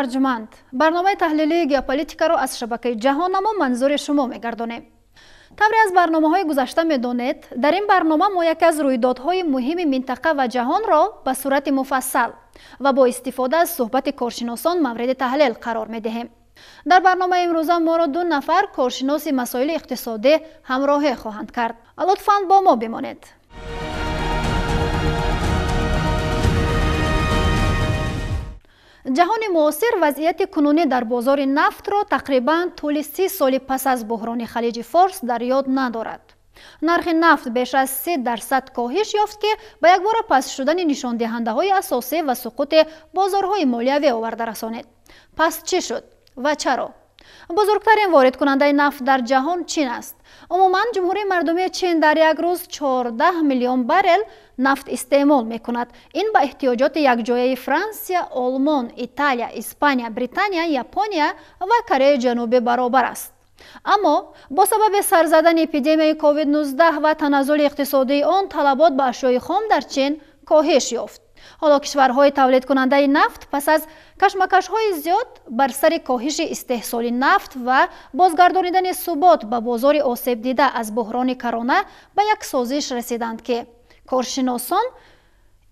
ارجمند برنامه تحلیلی گیوپولیتیکا را از شبکه جهان اما منظور شما می‌گردانیم. طوری از برنامه‌های گذشته می‌دانید در این برنامه ما یکی از رویدادهای مهم منطقه و جهان را به صورت مفصل و با استفاده از صحبت کارشناسان مورد تحلیل قرار می‌دهیم. در برنامه امروزه ما را 2 نفر کارشناس مسائل اقتصادی همراهی خواهند کرد. لطفاً با ما بمانید. جهان معاصر وضعیت کنونی در بازار نفت را تقریباً طول 30 سال پس از بحران خلیج فارس در یاد ندارد. نرخ نفت بیش از 3% کاهش یافت که به یک بار پس شدن نشان دهنده های اساسی و سقوط بازارهای مالیوی آورده رسانید. پس چه شد و چرا؟ بزرگترین وارد کننده نفت در جهان چین است. عموماً جمهوری مردمی چین در یک روز 14 میلیون بارل نفت استعمال می کند. این به احتیاجات یک جایه فرانسه، آلمان، ایتالیا، اسپانیا، بریتانیا، ژاپنیا و کره جنوبی برابر است. اما با سبب سر زدن اپیدمی کووید 19 و تنزل اقتصادی آن طلبات به اشیاء خام در چین کاهش یافت. حالا کشورهای تولید کننده نفت پس از کشمکش‌های زیاد بر سر کاهش استحصال نفت و بازگردانیدن ثبات به بازار آسیب دیده از بحران کرونا به یک سازش رسیدند که کارشناسان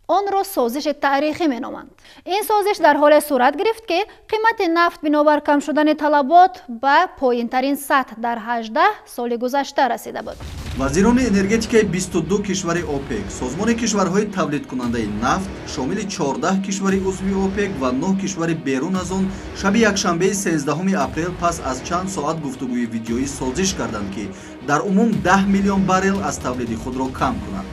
آن را سازش تاریخی می‌نامند. این سازش در حال صورت گرفت که قیمت نفت بنابر کم شدن طلبات به پایین‌ترین سطح در 18 سال گذشته رسیده بود. وزیران انرژتیکای 22 کشور اوپک، سازمان کشورهای تولید کننده نفت شامل 14 کشور عضو اوپک و 9 کشور بیرون از آن شب یکشنبه 13 اپریل پس از چند ساعت گفتگوی ویدیویی سازش کردند که در عموم 10 میلیون بارل از تولید خود را کم کنند.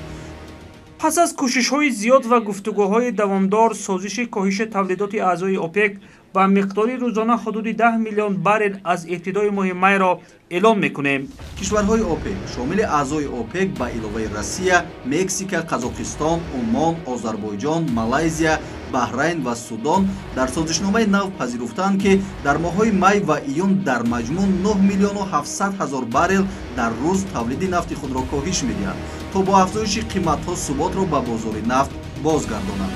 پس از کوشش‌های زیاد و گفتگوهای دوامدار، سازش کاهش تولیدات اعضای اوپک با مقداری روزانه حدود 10 میلیون بارل از ابتدای ماه می را اعلام می‌کنیم. کشورهای اوپک شامل اعضای اوپک به علاوه روسیه، مکزیک، قزاقستان، عمان، آذربایجان، مالایزیا، بحرین و سودان در سازشنامه نو پذیرفتند که در ماه‌های می و ایون در مجموع 9 میلیون و 700 هزار بارل در روز تولید نفت خود را کاهش می‌دهند تا با افزایش قیمت‌ها ثبات را به بازار نفت بازگردانند.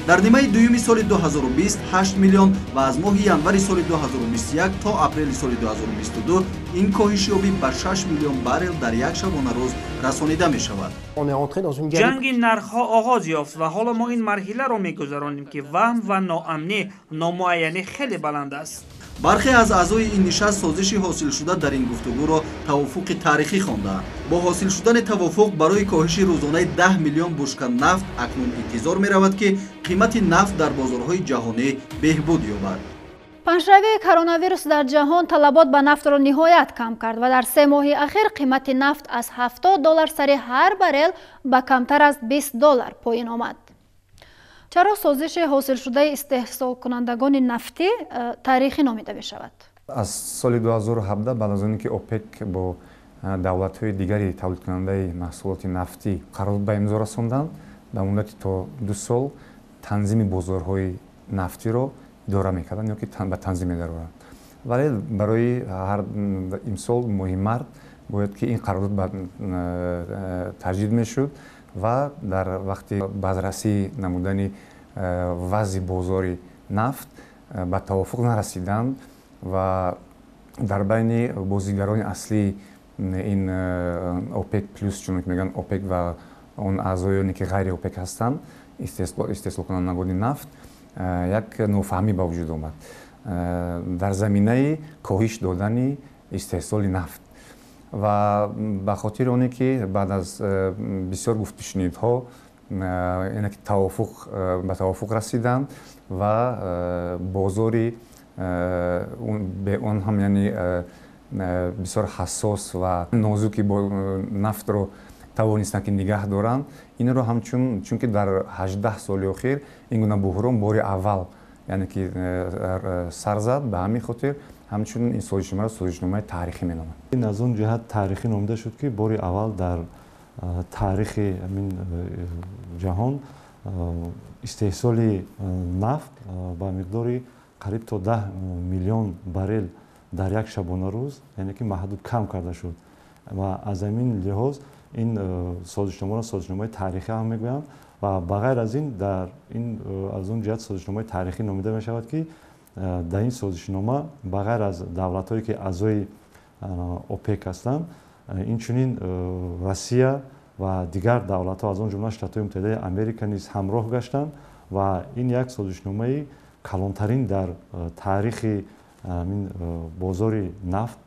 در نیمه دوم سال 2020 8 میلیون و از ماه ینور سال 2021 تا اپریل سال 2022 این کاهش یابی به 6 میلیون بارل در یک شبانه روز رسانیده می شود. جنگ نرخ‌ها آغاز یافت و حالا ما این مرحله را می‌گذرانیم که وهم و ناامنی نامعینه خیلی بلند است. برخی از اعضای این نشست سازشی حاصل شده در این گفتگو را توافق تاریخی خواندند. با حاصل شدن توافق برای کاهش روزانه 10 میلیون بشکه نفت اکنون انتظار می‌رود که قیمت نفت در بازارهای جهانی بهبود یابد. پنجروی کرونا ویروس در جهان طلبات به نفت را نهایت کم کرد و در 3 ماه اخیر قیمت نفت از $70 سر هر بارل به کمتر از $20 پایین آمد. چرا سازش حاصل شده استحصال کنندگان نفتی تاریخی نامیده می شود؟ از سال 2017 بعد از اینکه اوپک با دولت‌های دیگری تولید کننده محصولات نفتی قرارداد به امضا رساندند، به مدت تا 2 سال تنظیم بازارهای نفتی را اداره می‌کردند یا که به تنظیم می‌دارند. ولی برای هر امسال ماه مارس باید که این قرارداد تجدید می‌شد و در وقتی بازرسی نمودن وضع بازار نفت به توافق نرسیدند و در بین بازیگران اصلی این اوپک پلوس چون که میگن اوپک و اون اعضایانی که غیر اوپک هستند استحصال کنندگان نفت یک نوفهمی به وجود آمد در زمینه کاهش دادن استحصال نفت و به خاطر اونه که بعد از بسیار گفت و شنیدها اینه که به توافق رسیدن و بازاری به اون هم یعنی بسیار حساس و نازکی با نفت رو توانستن که نگه دارن. این رو هم چون که در 18 سال اخیر این گونه بحران بار اول یعنی که سر زد، به همین خاطر همچنین این سازشنامه را سازشنامه تاریخی مینامند. این از اون جهت تاریخی نامیده شد که بار اول در تاریخ همین جهان استحصال نفت با مقداری قریب تا 10 میلیون بارل در یک شبانه روز یعنی که محدود کم کرده شد و از همین لحاظ این سازشنامه را سازشنامه تاریخی هم میگویند و بغیر از این در این از اون جهت سازشنامه تاریخی نامیده می شود که дар ин созишнома ба ғайр аз давлатҳое ки аъзои опек ҳастанд, инчунин Россия ва дигар давлатҳо аз он ҷумла Штатҳои Муттаҳидаи Америка низ ҳамроҳ гаштанд ва ин як созишномаи калонтарин дар таърихи бозори нафт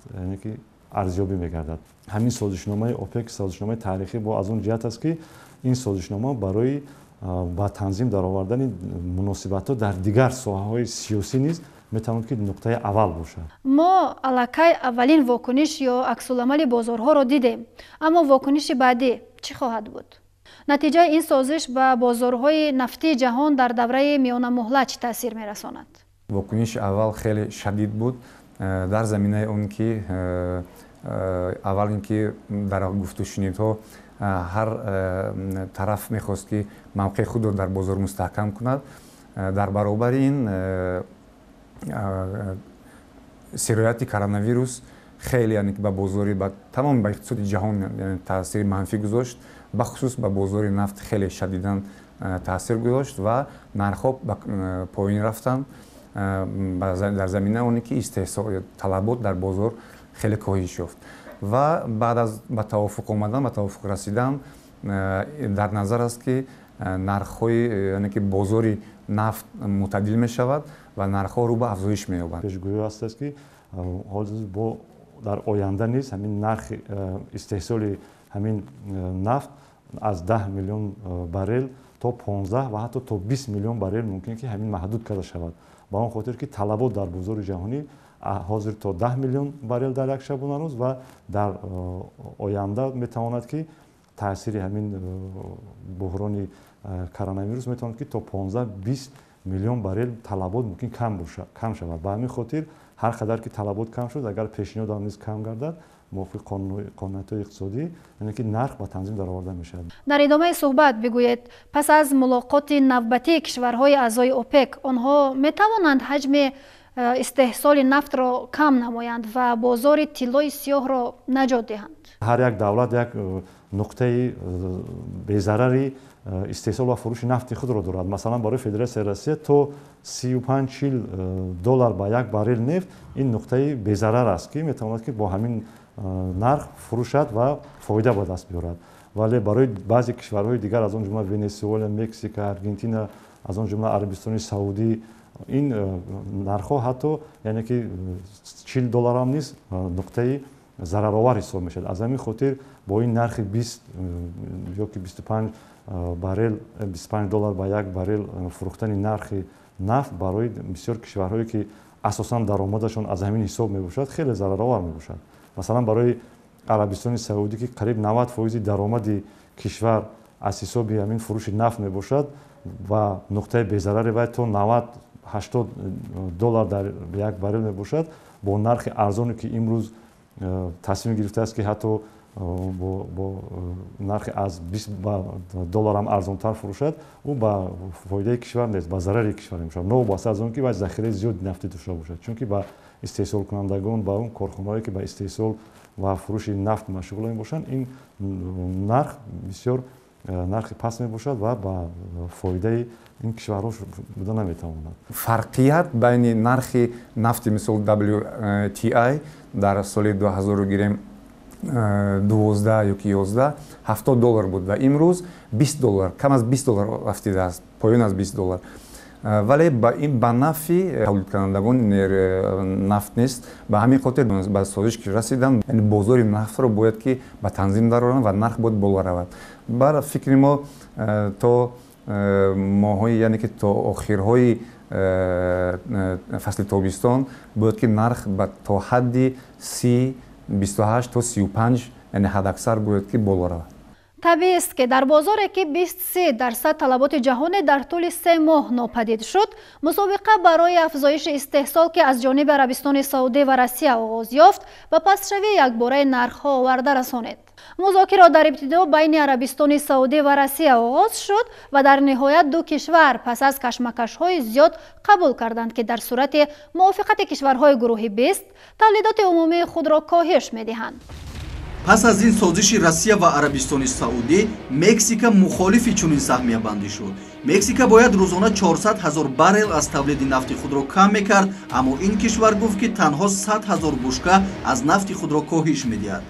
ки арзёбӣ мегардад. Ҳамин созишномаи ОПЕК созишномаи таърихӣ бо аз он ҷиҳат аст ки ин созишнома барои ба танзим даровардани муносибатҳо дар дигар соҳаҳои сиёсӣ низ метавонад ки нуқтаи аввал бошад. мо аллакай аввалин вокуниш ё аксуламали бозорҳоро дидем, аммо вокуниши баъдӣ чӣ хоҳад буд? натиҷаи ин созиш ба бозорҳои нафтии ҷаҳон дар давраи миёнамуҳлат чӣ таъсир мерасонад? вокуниши аввал хеле шадид буд дар заминаи он ки аввал ин ки дар гуфтушунидҳо ҳар тараф мехост ки мавқеи худро дар бозор мустаҳкам кунад. дар баробари ин сирояти коронавирус хеле ба бозори ба тамоми ба иқтисоди ҷаҳон таъсири манфӣ гузошт, бахусус ба бозори нафт хеле шадидан таъсир гузошт ва нархҳо ба поин рафтанд дар заминаи оне ки истеҳсол талабот дар бозор хеле коҳиш ёфт ва баъд аз ба тавофуқ омадан ба тавофуқ расидан дар назар аст ки нархҳои яъне ки бозори нафт мутаддил мешавад ва нархҳо рӯ ба афзоиш меёбанд. пешгӯӣ ҳастаст ки бо дар оянда низ ҳамин нархи истеҳсоли ҳамин нафт аз 10 миллион баррел то 15 ва ҳатто то 20 миллион баррел мумкин ки ҳамин маҳдуд карда шавад. ба он хотир ки талабот дар бозори ҷаҳонӣ ҳозир то 10 миллион баррел дар як шабона рӯз ва дар оянда метавонад ки таъсири ҳамин буҳрони коронавирус метавонад ки то 15-20 миллион баррел талабот мумкин кам шавад. ба ҳамин хотир ҳар қадар ки талабот кам шуд, агар пешниҳодам низ кам гардад, мувофиқ қонунияти иқтисодӣ, яъне ки нарх ба танзим дароварда мешавад. дар идомаи суҳбат бигӯед, пас аз мулоқоти навбатии кишварҳои аъзои ОПЕК, онҳо метавонанд ҳаҷми истеҳсоли нафтро кам намоянд ва бозори тиллои сиёҳро наҷот диҳанд. ҳар як давлат як нуқтаи безарари истеҳсол ва фурӯши нафти худро дорад. масалан барои Федератсияи Россия то 35-40 доллар ба як баррел нефт ин нуқтаи безарар аст ки метавонад ки бо ҳамин нарх фурӯшад ва фоида ба даст биёрад. вале барои баъзе кишварҳои дигар аз он ҷумла Венесуэла, Мексика, Аргентина, аз он ҷумла Арабистони Саудӣ ин нархҳо ҳатто яъне ки 40 доллар ҳам низ нуқтаи зараровар ҳисоб мешавад. аз ҳамин хотир бо ин нархи 20 ёки 25 баррел 25 доллар ба як баррел фурӯхтани нархи нафт барои бисёр кишварҳое ки асосан даромадашон аз ҳамин ҳисоб мебошад хеле зараровар мебошад. масалан барои Арабистони Саудӣ ки қариб 90% даромади кишвар аз ҳисоби ҳамин фурӯши нафт мебошад ва нуқтаи безарари вай то 90-80 доллар дар як баррел мебошад, бо нархи арзоне ки имрӯз тасмим гирифтааст ки ҳатто бо нархи аз 20 доллар ҳам арзонтар фурӯшад, ӯ ба фоидаи кишвар нест, ба зарари кишвар мешавад, новобаста аз он ки вай захираи зиёди нафтӣ дошта бошад, чунки ба истеҳсолкунандагон, ба он корхонаҳое ки ба истеҳсол ва фурӯши нафт машғул мебошанд, ин нарх бисёр нархи паст мебошад ва ба фоидаи ин кишварҳо буда наметавонад. фарқият байни нархи нафти мисол WTI дар соли 2012 ёки 11 70 доллар буд ва имрӯз 20 доллар, кам аз 20 доллар рафтидааст, поён аз 20 доллар. вале ба нафи тавлидкунандагон нафт нест. ба ҳамин хотир ба созиш ки расидан бозори нафтро бояд ки ба танзим дароранд ва нарх бояд боло равад. бар фикри мо то моҳои яъне ки то охирҳои фасли тобистон бояд ки нарх ба то ҳадди 28 то 35 яъне ҳадаксар бояд ки боло равад. табиист ки дар бозоре ки 23% талаботи ҷаҳонӣ дар тӯли 3 моҳ нопадид шуд, мусобиқа барои афзоиши истеҳсол ки аз ҷониби Арабистони Саудӣ ва Россия оғоз ёфт, ба пастшавии якбораи нархҳо оварда расонид. музокирот дар ибтидо байни Арабистони Саудӣ ва Россия оғоз шуд ва дар ниҳоят ду кишвар пас аз кашмакашҳои зиёд қабул карданд ки дар сурати мувофиқати кишварҳои гурӯҳи 20 тавлидоти умумии худро коҳиш медиҳанд. пас аз ин созиши Россия ва Арабистони Саудӣ, Мексика мухолифи чунин саҳмиябандӣ шуд. Мексика бояд рӯзона 400 000 баррел аз тавлиди нафти худро кам мекард, аммо ин кишвар гуфт ки танҳо 100 000 бушка аз нафти худро коҳиш медиҳад.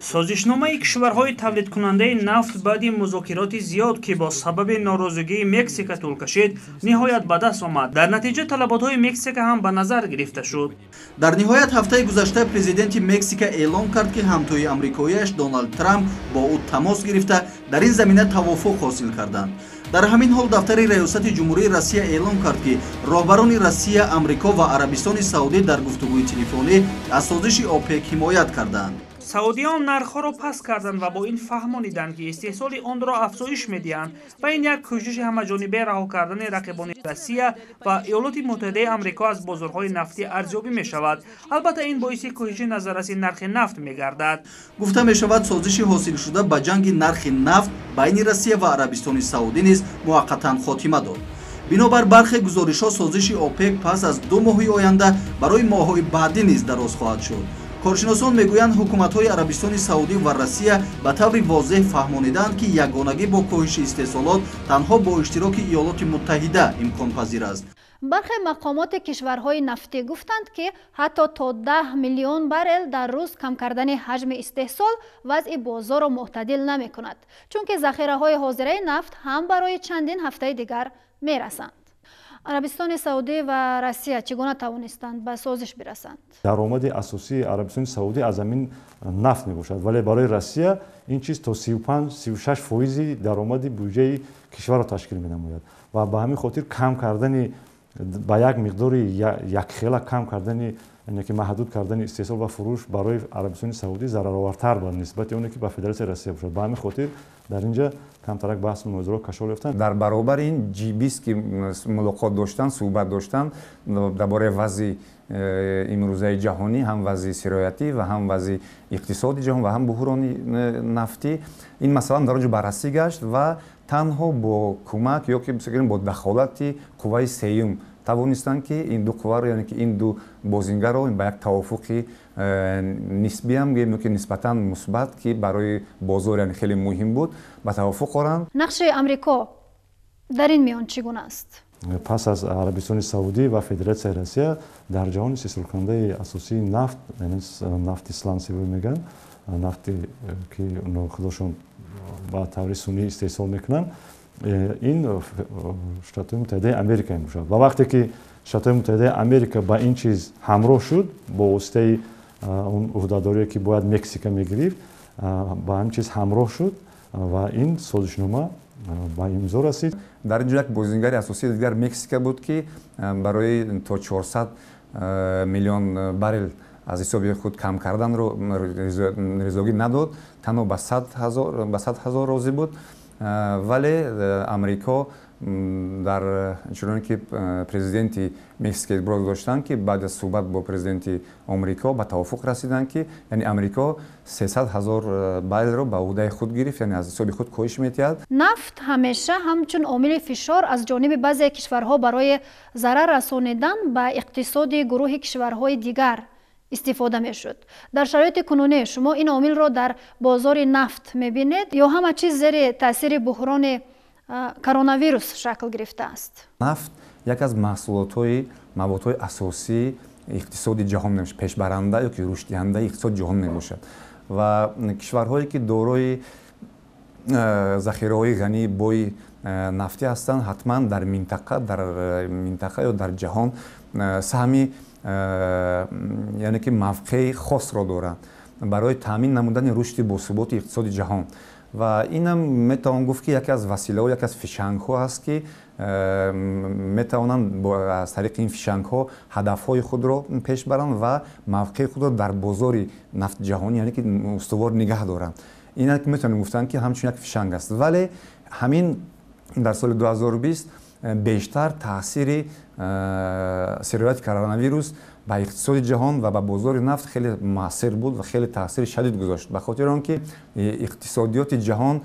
созишномаи кишварҳои тавлидкунандаи нафт баъди музокироти зиёд ки бо сабаби норозигии Мексика тӯл кашид, ниҳоят ба даст омад. Дар натиҷа талаботҳои Мексика ҳам ба назар гирифта шуд. Дар ниҳоят ҳафтаи гузашта президенти Мексика эълон кард ки ҳамтои амрикоиаш Доналд Трамп бо ӯ тамос гирифта дар ин замина тавофуқ ҳосил карданд. дар ҳамин ҳол дафтари раёсати ҷумҳурии Россия эълон кард ки роҳбарони Россия, Амрико ва Арабистони Саудӣ дар гуфтугӯи телефонӣ аз созиши ОПЕК ҳимоят карданд. саудиён нархҳоро пас карданд ва бо ин фаҳмониданд ки истеҳсоли онро афзоиш медиҳанд ва ин як кӯшиши ҳамаҷонибе раҳо кардани рақибони Россия ва Иёлоти Муттаҳидаи Амрико аз бозорҳои нафтӣ арзёбӣ мешавад. албатта ин боиси коҳиши назарраси нархи нафт мегардад. гуфта мешавад созиши ҳосилшуда ба ҷанги нархи нафт байни Россия ва Арабистони Саудӣ низ муваққатан хотима дод. бинобар бархе гузоришҳо созиши ОПЕК пас аз 2 моҳи оянда барои моҳҳои баъдӣ низ дароз хоҳад шуд. коршиносон мегӯянд ҳукуматҳои Арабистони Саудӣ ва Россия ба таври возеҳ фаҳмониданд ки ягонагӣ бо коҳиши истеҳсолот танҳо бо иштироки Иёлоти Муттаҳида имконпазир аст. бархе мақомоти кишварҳои нафтӣ гуфтанд ки ҳатто то 10 миллион баррел дар рӯз кам кардани ҳаҷми истеҳсол вазъи бозорро муътадил намекунад, чунки захираҳои ҳозираи нафт ҳам барои чандин ҳафтаи дигар мерасанд. Арабистони Саудӣ ва Россия чӣ гуна тавонистанд ба созиш бирасанд? даромади асосии Арабистони Саудӣ аз ҳамин нафт мебошад, вале барои Россия ин чиз то 35-36% даромади буҷаи кишварро ташкил менамояд ва ба ҳамин хотир кам кардани ба як миқдори якхела кам кардани яъне ки маҳдуд кардани истеҳсол ва фурӯш барои Арабистони Саудӣ зараровартар ба нисбати оне ки ба Федератсияи Россия бошад. Ба ҳамин хотир дар инҷа камтарак баҳс мунозиро кашол ёфтанд. дар баробари ин G20 ки мулоқот доштанд, суҳбат доштанд дар бораи вазъи имрӯзаи ҷаҳонӣ, ҳам вазъи сироятӣ ва ҳам вазъи иқтисоди ҷаҳон ва ҳам буҳрони нафтӣ, ин масъала дар онҷо баррасӣ гашт ва танҳо бо кӯмак ё ки бо дахолати қувваи сеюм тавонистанд ки ин ду қувваро, яъне ки ин ду бозингарро ба як тавофуқи нисбӣ ҳам гӯем ки нисбатан мусбат ки барои бозор яъне хеле муҳим буд ба тавофуқ оранд. нақши Амрико дар ин миён чӣ гуна аст? пас аз Арабистони Саудӣ ва Федератсияи Россия дар ҷаҳон истеҳсолкунандаи асосии нафт, яъне нафти сланцевӣ мегӯянд, нафти ки худошон ба таври сунъӣ истеҳсол мекунанд, ин Штатҳои Муттаҳидаи Америка мебошад. ва вақте ки Штатҳои Муттаҳидаи Америка ба ин чиз ҳамроҳ шуд бо воситаи он уҳдадорие ки бояд Мексика мегирифт, ба ин чиз ҳамроҳ шуд ва ин созишнома ба имзо расид. дар инҷо як бозингари асосии дигар Мексика буд ки барои то 400 миллион баррел аз ҳисоби худ кам карданро ризогӣ надод, танҳо ба 100 000 розӣ буд. вале Амрико дар чуноне ки президенти Мексика иброз доштанд ки баъд аз суҳбат бо президенти Амрико ба тавофуқ расиданд ки яъне Амрико 300 000 баррелро ба уҳдаи худ гирифт, яъне аз ҳисоби худ коҳиш метиҳад. нафт ҳамеша ҳамчун омили фишор аз ҷониби баъзе кишварҳо барои зарар расонидан ба иқтисоди гурӯҳи кишварҳои дигар истифода мешуд. дар шароити кунунӣ шумо ин омилро дар бозори нафт мебинед ё ҳама чиз зери таъсири буҳрони коронавирус шакл гирифтааст? нафт як аз маҳсулотҳои маводҳои асосии иқтисоди ҷаҳон мебошад, пешбаранда ё ки рушддиҳандаи иқтисоди ҷаҳон мебошад ва кишварҳое ки дорои захираҳои ғании бои нафтӣ ҳастанд, ҳатман дар минтақа ё дар ҷаҳон саҳми яъне ки мавқеи хосро доранд барои таъмин намудани рушди босуботи иқтисоди ҷаҳон. ва инам метавон гуфт ки яке аз василаҳо, яке аз фишангҳо ҳаст ки метавонанд аз тариқи ин фишангҳо ҳадафҳои худро пеш баранд ва мавқеи худро дар бозори нафти ҷаҳонӣ яъне ки устувор нигоҳ доранд. ина ки метавонем гуфтанд ки ҳамчун як фишанг аст. вале ҳамин дар соли 2020 бештар таъсири сирояти коронавирус ба иқтисоди ҷаҳон ва ба бозори нафт хеле муассир буд ва хеле таъсири шадид гузошт, ба хотири он ки иқтисодиёти ҷаҳон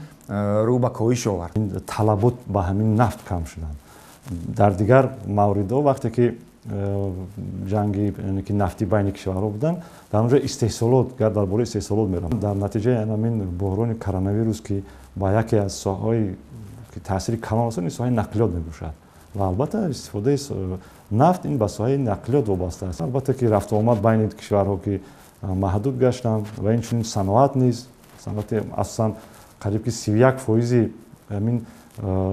рӯ ба коҳиш овард. талабот ба ҳамин нафт кам шуданд. дар дигар мавридҳо вақте ки ҷанги яъне ки нафти байни кишварҳо буданд дар онҷо истеҳсолот гап дар бораи истеҳсолот меравад дар натиҷаи ҳамин буҳрони коронавирус ки ба яке аз соҳаҳои ки таъсири калон аст ин соҳаи нақлиёт мебошад ва албатта истифодаи нафт ин ба соҳаи нақлиёт вобаста аст албатта ки рафту омад байни кишварҳо ки маҳдуд гаштанд ва инчунин саноат низ саноати асосан қариб ки 31% ҳамин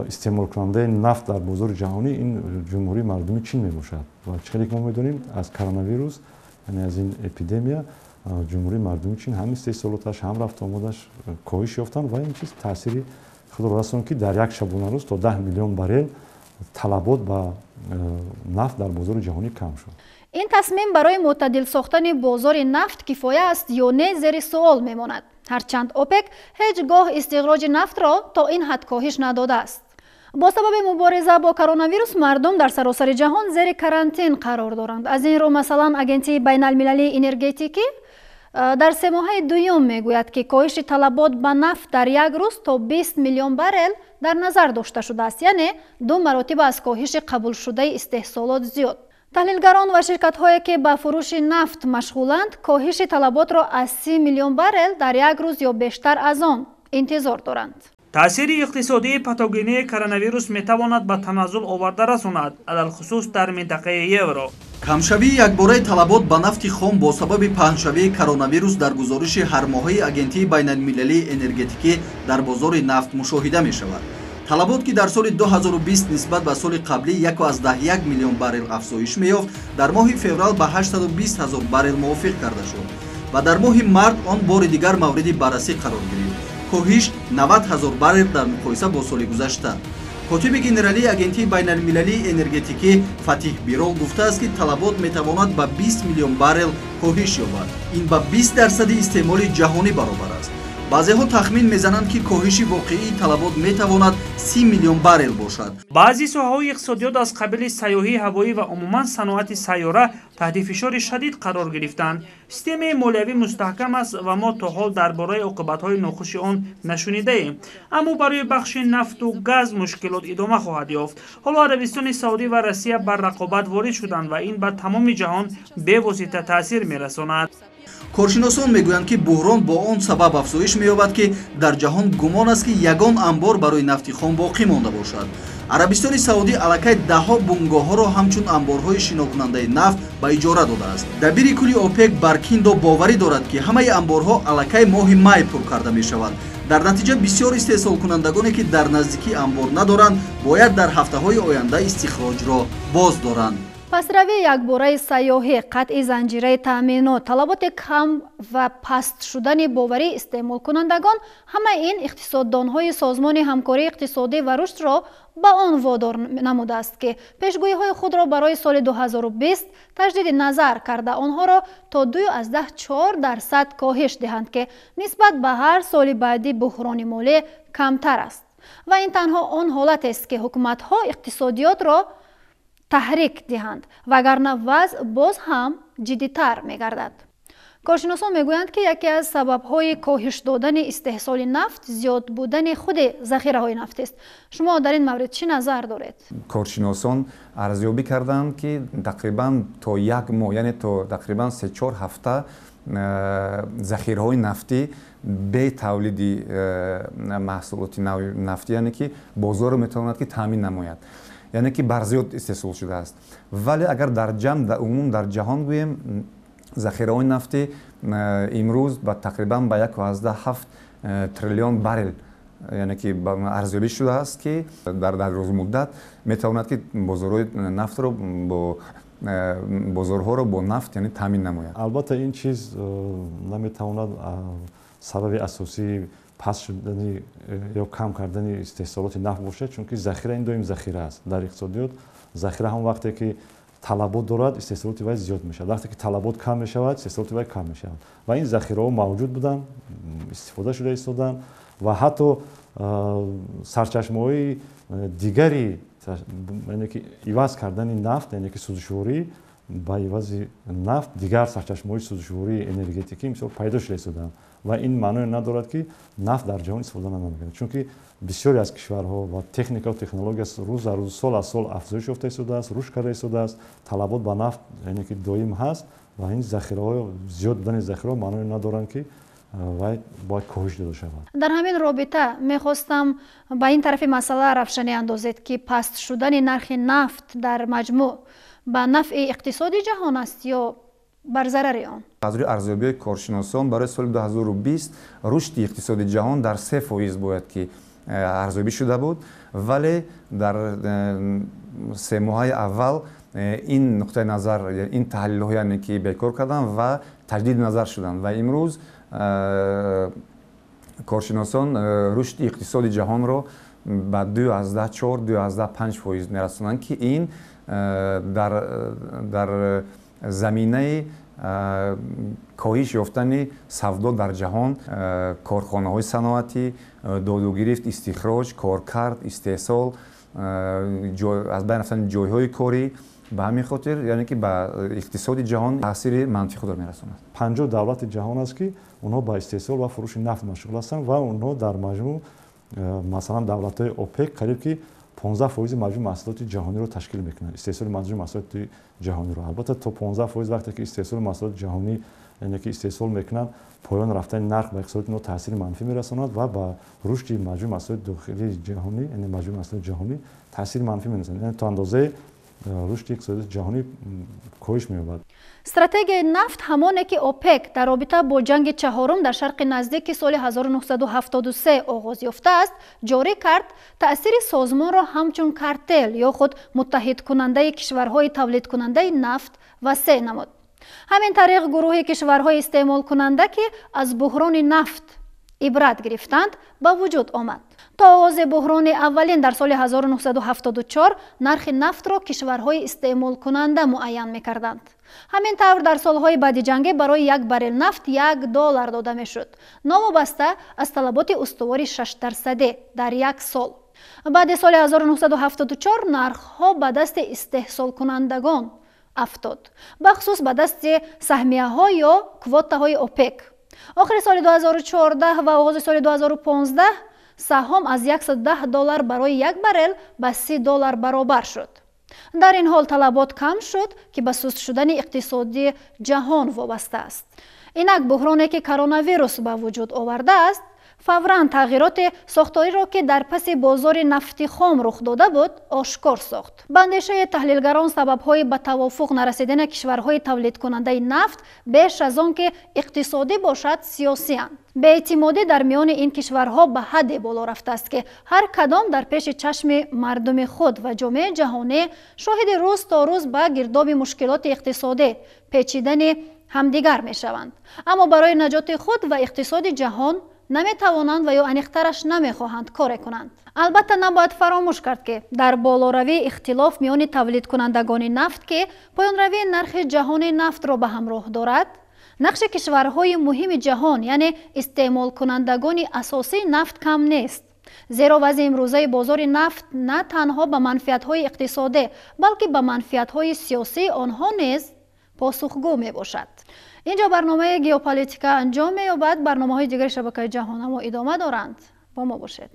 истеъмолкунандаи нафт дар бозори ҷаҳонӣ ин ҷумҳурии мардуми чин мебошад ва чӣ хеле мо медонем аз коронавирус яъне аз ин эпидемия ҷумҳурии мардуми чин ҳам истеҳсолоташ ҳам рафту омадаш коҳиш ёфтанд ва ин чиз таъсири худро расон ки дар як шабонарӯз то 10 миллион баррел талабот ба нафт дар бозори ҷаҳонӣ кам шуд. ин тасмим барои мӯътадил сохтани бозори нафт кифоя аст ё не зери суол мемонад, ҳарчанд опек ҳеҷ гоҳ истиғроҷи нафтро то ин ҳад коҳиш надодааст. бо сабаби мубориза бо коронавирус мардум дар саросари ҷаҳон зери карантин қарор доранд. аз ин рӯ масалан агентии байналмилалии энергетикӣ дар семоҳаи дуюм мегӯяд ки коҳиши талабот ба нафт дар як рӯз то 20 миллион баррел дар назар дошта шудааст, яъне 2 маротиба аз коҳиши қабулшудаи истеҳсолот зиёд. таҳлилгарон ва ширкатҳое ки ба фурӯши нафт машғуланд коҳиши талаботро аз 30 миллион баррел дар як рӯз ё бештар аз он интизор доранд. таъсири иқтисодии патогении коронавирус метавонад ба таназзул оварда расонад, алалхусус дар минтақаи евро. камшавии якбораи талабот ба нафти хом бо сабаби паҳншавии коронавирус дар гузориши ҳармоҳии агентии байналмилалии энергетикӣ дар бозори нафт мушоҳида мешавад. талабот ки дар соли 2020 нисбат ба соли қаблӣ 1.1 миллион баррел афзоиш меёфт, дар моҳи феврал ба 820 000 баррел мувофиқ карда шуд ва дар моҳи март он бори дигар мавриди баррасӣ қарор гирифт. коҳиш 90 000 баррел дар муқоиса бо соли гузашта. котиби генералии агентии байналмилалии энергетикӣ Фатиҳ Бирол гуфтааст ки талабот метавонад ба 20 миллион баррел коҳиш ёбад. ин ба 20% истеъмоли ҷаҳонӣ баробар аст. баъзеҳо тахмин мезананд ки коҳиши воқеии талабот метавонад 30 миллион баррел бошад. баъзи соҳаҳои иқтисодиёт аз қабили сайёҳии ҳавоӣ ва умуман саноати сайёра таҳти фишори шадид қарор гирифтанд. системаи молиявӣ мустаҳкам аст ва мо то ҳол дар бораи оқибатҳои нохуши он нашунидаем, аммо барои бахши нафту газ мушкилот идома хоҳад ёфт. ҳоло арабистони саудӣ ва Россия бар рақобат ворид шуданд ва ин ба тамоми ҷаҳон бевосита таъсир мерасонад. коршиносон мегӯянд ки буҳрон бо он сабаб афзоиш меёбад ки дар ҷаҳон гумон аст ки ягон амбор барои нафти хом боқӣ монда бошад. арабистони саудӣ аллакай даҳҳо бунгоҳҳоро ҳамчун амборҳои шинокунандаи нафт ба иҷора додааст. дабири кулли опек Баркиндо боварӣ дорад ки ҳамаи амборҳо аллакай моҳи май пур карда мешаванд. дар натиҷа бисёр истеҳсолкунандагоне ки дар наздикӣ амбор надоранд бояд дар ҳафтаҳои оянда истихроҷро боз доранд. пасравии якбораи сайёҳӣ, қатъи занҷираи таъминот, талаботи кам ва паст шудани боварии истеъмолкунандагон, ҳамаи ин иқтисоддонҳои Созмони ҳамкории иқтисодӣ ва рушдро ба он водор намудааст ки пешгӯиҳои худро барои соли 2020 таҷдиди назар карда онҳоро то 2.4% коҳиш диҳанд ки нисбат ба ҳар соли баъди буҳрони молӣ камтар аст. ва ин танҳо он ҳолатест ки ҳукуматҳо иқтисодиётро таҳрик диҳанд, вагарна вазъ боз ҳам ҷиддитар мегардад. коршиносон мегӯянд ки яке аз сабабҳои коҳиш додани истеҳсоли нафт зиёд будани худи захираҳои нафтист. шумо дар ин маврид чӣ назар доред? коршиносон арзёбӣ карданд ки тақрибан то як моҳ, яъне то тақрибан 3-4 ҳафта захираҳои нафтӣ бе тавлиди маҳсулоти нафтӣ, яъне ки бозорро метавонад ки таъмин намояд, яъне ки барзиёд истеҳсол шудааст. вале агар дар ҷамъ дар умум дар ҷаҳон гӯем захираҳои нафтӣ имрӯз ба тақрибан ба 1.7 триллион баррел яъне ки арзёбӣ шудааст ки дар дарозмуддат метавонад ки бозорҳоро бо нафт яъне таъмин намояд. албатта ин чиз наметавонад сабаби асосии паст шудани ё кам кардани истеҳсолоти нафт бошад, чунки захира ин доим захира аст. дар иқтисодиёт захира ҳам вақте ки талабот дорад, истеҳсолоти вай зиёд мешавад. вақте ки талабот кам мешавад, истеҳсолоти вай кам мешавад. ва ин захираҳо мавҷуд буданд, истифода шуда истоданд ва ҳатто сарчашмаҳои дигари яъне ки иваз кардани нафт, яъне ки сӯзишворӣ ба ивази нафт дигар сарчашмаҳои сӯзишвории энергетикӣ мисол пайдо шуда истодаанд ва ин маъное надорад ки нафт дар ҷаҳон истифода намекунад, чунки бисёре аз кишварҳо ва техника ва технология рӯз аз рӯз сол аз сол афзоиш ёфта истодааст, рушд карда истодааст, талабот ба нафт яъне ки доим ҳаст ва ин захираҳо зиёд будани захираҳо маъное надоранд ки вай бояд коҳиш дода шавад. дар ҳамин робита мехостам ба ин тарафи масъала равшанӣ андозед ки паст шудани нархи нафт дар маҷмӯъ ба нафъи иқтисоди ҷаҳон аст ё бар зарари он? аз рӯи арзёбиҳои коршиносон барои соли 2020 рушди иқтисоди ҷаҳон дар 3% бояд ки арзёбӣ шуда буд, вале дар 3 моҳаи аввал ин нуқтаи назар, ин таҳлилҳо яъне ки бекор карданд ва таҷдид назар шуданд ва имрӯз коршиносон рушди иқтисоди ҷаҳонро ба 2.4-2.5% мерасонанд ки ин дар заминаи коҳиш ёфтани савдо дар ҷаҳон, корхонаҳои саноатӣ, додугирифт, истихроҷ, коркард, истеҳсол, аз байн рафтани ҷойҳои корӣ, ба ҳамин хотир яъне ки ба иқтисоди ҷаҳон таъсири манфӣ худро мерасонад. 50 давлати ҷаҳон аст ки онҳо ба истеҳсол ва фурӯши нафт машғул ҳастанд ва онҳо дар маҷмӯъ масалан давлатҳои опек қариб ки 15% маҷмӯи маҳсулоти ҷаҳониро ташкил мекунанд, истеҳсоли маҷмӯи маҳсулоти ҷаҳониро. Албатта то 15% вақте ки истеҳсоли маҳсулоти ҷаҳонӣ яъне ки истеҳсол мекунанд, поён рафтани нарх ба иқтисоди онҳо таъсири манфӣ мерасонад ва ба рушди маҷмӯи маҳсулоти дохилии ҷаҳонӣ, яъне маҷмӯи маҳсулоти ҷаҳонӣ таъсири манфӣ меназонад. Яъне то андозае рушди иқтисоди ҷаҳонӣ коҳиш меёбад. стратегияи нафт ҳамоне ки опек дар робита бо ҷанги чаҳорум дар шарқи наздик ки соли 1973 оғоз ёфтааст ҷорӣ кард, таъсири созмонро ҳамчун картел ё худ муттаҳидкунандаи кишварҳои тавлидкунандаи нафт васеъ намуд. ҳамин тариқ гурӯҳи кишварҳои истеъмолкунанда ки аз буҳрони нафт ибрат гирифтанд ба вуҷуд омад. то оғози буҳрони аввалин дар соли 1974 нархи нафтро кишварҳои истеъмолкунанда муайян мекарданд. ҳамин тавр дар солҳои баъди ҷангӣ барои як баррел нафт $1 дода мешуд, новобаста аз талаботи устувори 6% дар як сол. баъди соли 1974 нархҳо ба дасти истеҳсолкунандагон афтод, бахусус ба дасти саҳмияҳо ё квотаҳои опек. охири соли 2014 ва оғози соли 2015 саҳом аз $110 барои як баррел ба $30 баробар шуд. дар ин ҳол талабот кам шуд ки ба суст шудани иқтисоди ҷаҳон вобаста аст. инак буҳроне ки коронавирус ба вуҷуд овардааст, фавран тағйироти сохториро ки дар паси бозори нафти хом рух дода буд ошкор сохт. ба андешаи таҳлилгарон сабабҳои ба тавофуқ нарасидани кишварҳои тавлидкунандаи нафт беш аз он ки иқтисодӣ бошад сиёсианд. беэътимодӣ дар миёни ин кишварҳо ба ҳадде боло рафтааст ки ҳар кадом дар пеши чашми мардуми худ ва ҷомеаи ҷаҳонӣ шоҳиди рӯз то рӯз ба гирдоби мушкилоти иқтисодӣ печидани ҳамдигар мешаванд. аммо барои наҷоти худ ва иқтисоди ҷаҳон наметавонанд ва ё аниқтараш намехоҳанд коре кунанд. албатта набояд фаромӯш кард ки дар болоравии ихтилоф миёни тавлидкунандагони нафт ки поёнравии нархи ҷаҳонии нафтро ба ҳамроҳ дорад, нақши кишварҳои муҳими ҷаҳон яъне истеъмолкунандагони асосии нафт кам нест. зеро вазъи имрӯзаи бозори нафт на танҳо ба манфиатҳои иқтисодӣ, балки ба манфиатҳои сиёсии онҳо низ посухгӯ мебошад. инҷо барномаи геополитика анҷом меёбад. барномаҳои дигари шабакаи ҷаҳонамо идома доранд. бо мо бошед.